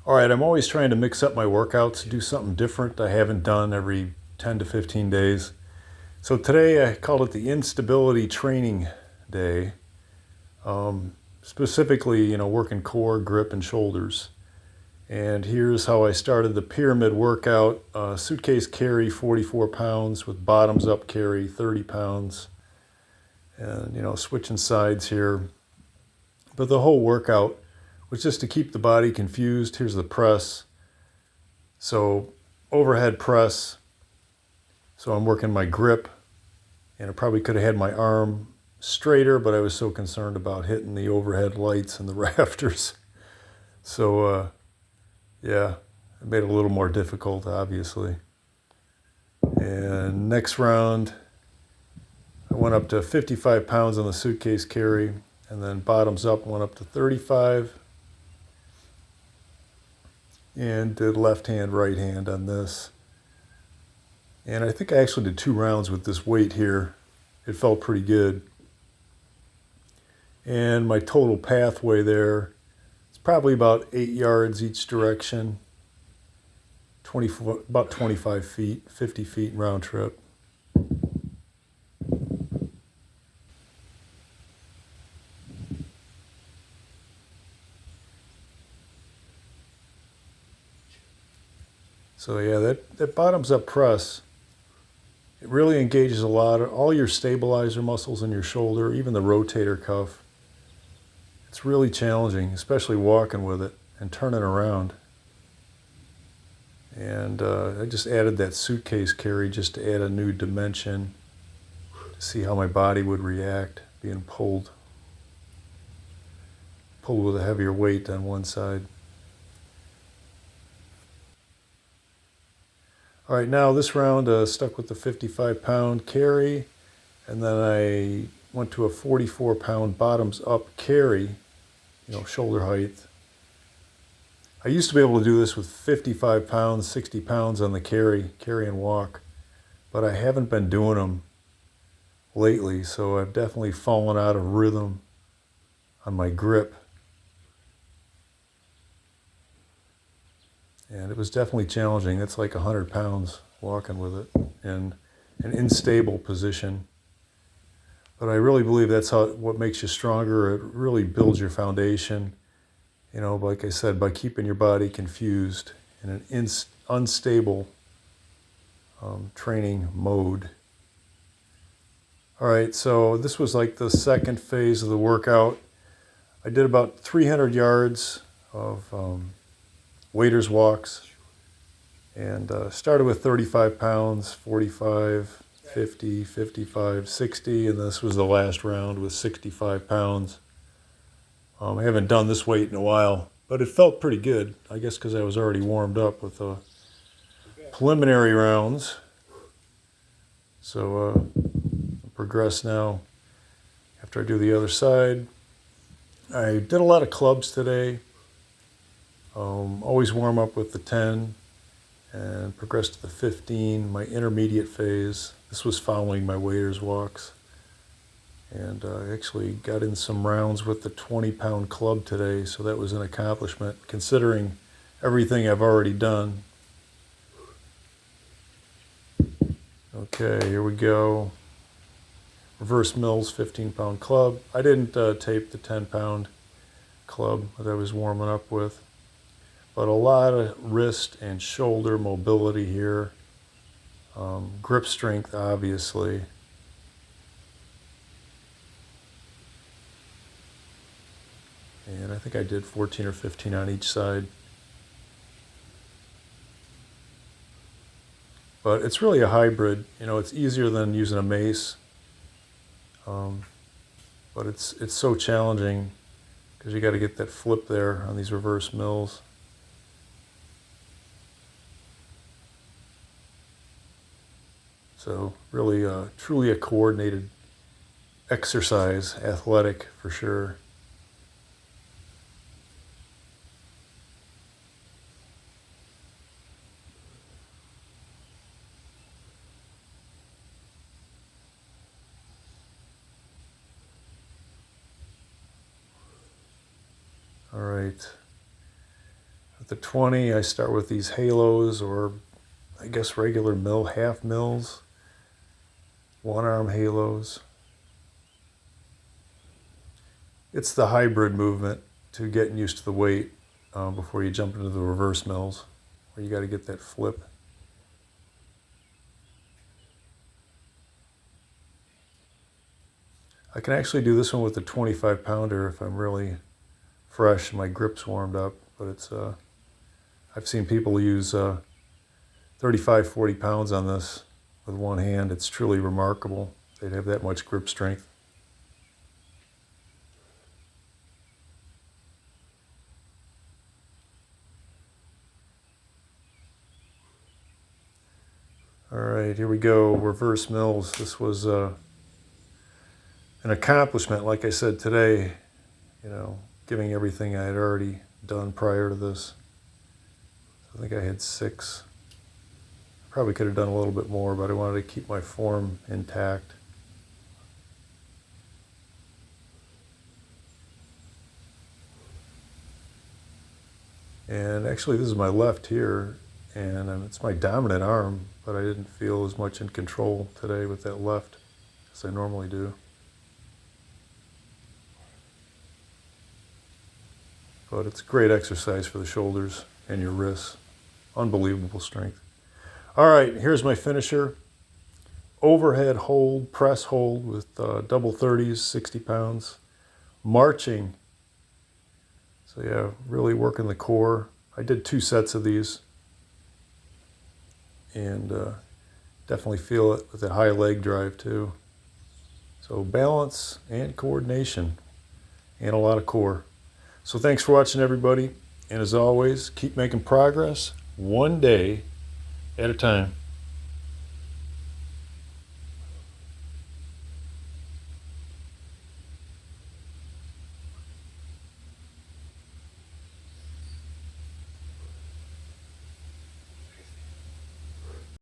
All right, I'm always trying to mix up my workouts, do something different I haven't done every 10 to 15 days. So today I called it the Instability Training Day. Specifically, working core, grip, and shoulders. And here's how I started the pyramid workout. Suitcase carry 44 pounds with bottoms up carry 30 pounds. And, switching sides here. But the whole workout was just to keep the body confused. Here's the press. So overhead press. So I'm working my grip. And I probably could have had my arm straighter, but I was so concerned about hitting the overhead lights and the rafters. So, yeah, it made it a little more difficult, obviously. And next round, I went up to 55 pounds on the suitcase carry, and then bottoms up went up to 35. And did left hand, right hand on this. And I think I actually did 2 rounds with this weight here. It felt pretty good. And my total pathway there is probably about 8 yards each direction. About 25 feet, 50 feet round trip. So yeah, that bottoms up press, it really engages a lot of all your stabilizer muscles in your shoulder, even the rotator cuff. It's really challenging, especially walking with it and turning around. And I just added that suitcase carry just to add a new dimension to see how my body would react being pulled with a heavier weight on one side. All right, now this round stuck with the 55-pound carry, and then I went to a 44-pound bottoms up carry, shoulder height. I used to be able to do this with 55 pounds, 60 pounds on the carry and walk, but I haven't been doing them lately, so I've definitely fallen out of rhythm on my grip. And it was definitely challenging. It's like 100 pounds walking with it in an unstable position. But I really believe that's what makes you stronger. It really builds your foundation. Like I said, by keeping your body confused in an unstable training mode. All right, so this was like the second phase of the workout. I did about 300 yards of waiter's walks, and started with 35 pounds, 45, 50, 55, 60, and this was the last round with 65 pounds. I haven't done this weight in a while, but it felt pretty good, I guess because I was already warmed up with the preliminary rounds. So progress now after I do the other side. I did a lot of clubs today. Always warm up with the 10 and progress to the 15, my intermediate phase. This was following my waiter's walks. And I actually got in some rounds with the 20-pound club today, so that was an accomplishment considering everything I've already done. Okay, here we go. Reverse mills, 15-pound club. I didn't tape the 10-pound club that I was warming up with. But a lot of wrist and shoulder mobility here. Grip strength, obviously. And I think I did 14 or 15 on each side. But it's really a hybrid. It's easier than using a mace. But it's so challenging because you got to get that flip there on these reverse mills. So really, truly a coordinated exercise, athletic for sure. All right. At the 20, I start with these halos, or I guess regular half mills, one arm halos. It's the hybrid movement to getting used to the weight before you jump into the reverse mills, where you got to get that flip. I can actually do this one with a 25 pounder if I'm really fresh and my grip's warmed up, but it's I've seen people use 35, 40 pounds on this with one hand. It's truly remarkable. They'd have that much grip strength. All right, here we go, reverse mills. This was an accomplishment, like I said today, giving everything I had already done prior to this. I think I had 6. Probably could have done a little bit more, but I wanted to keep my form intact. And actually this is my left here, and it's my dominant arm, but I didn't feel as much in control today with that left as I normally do. But it's great exercise for the shoulders and your wrists. Unbelievable strength. All right, here's my finisher. Overhead hold, press hold with double 30s, 60 pounds. Marching. So yeah, really working the core. I did 2 sets of these. And definitely feel it with a high leg drive too. So balance and coordination and a lot of core. So thanks for watching, everybody. And as always, keep making progress one day at a time.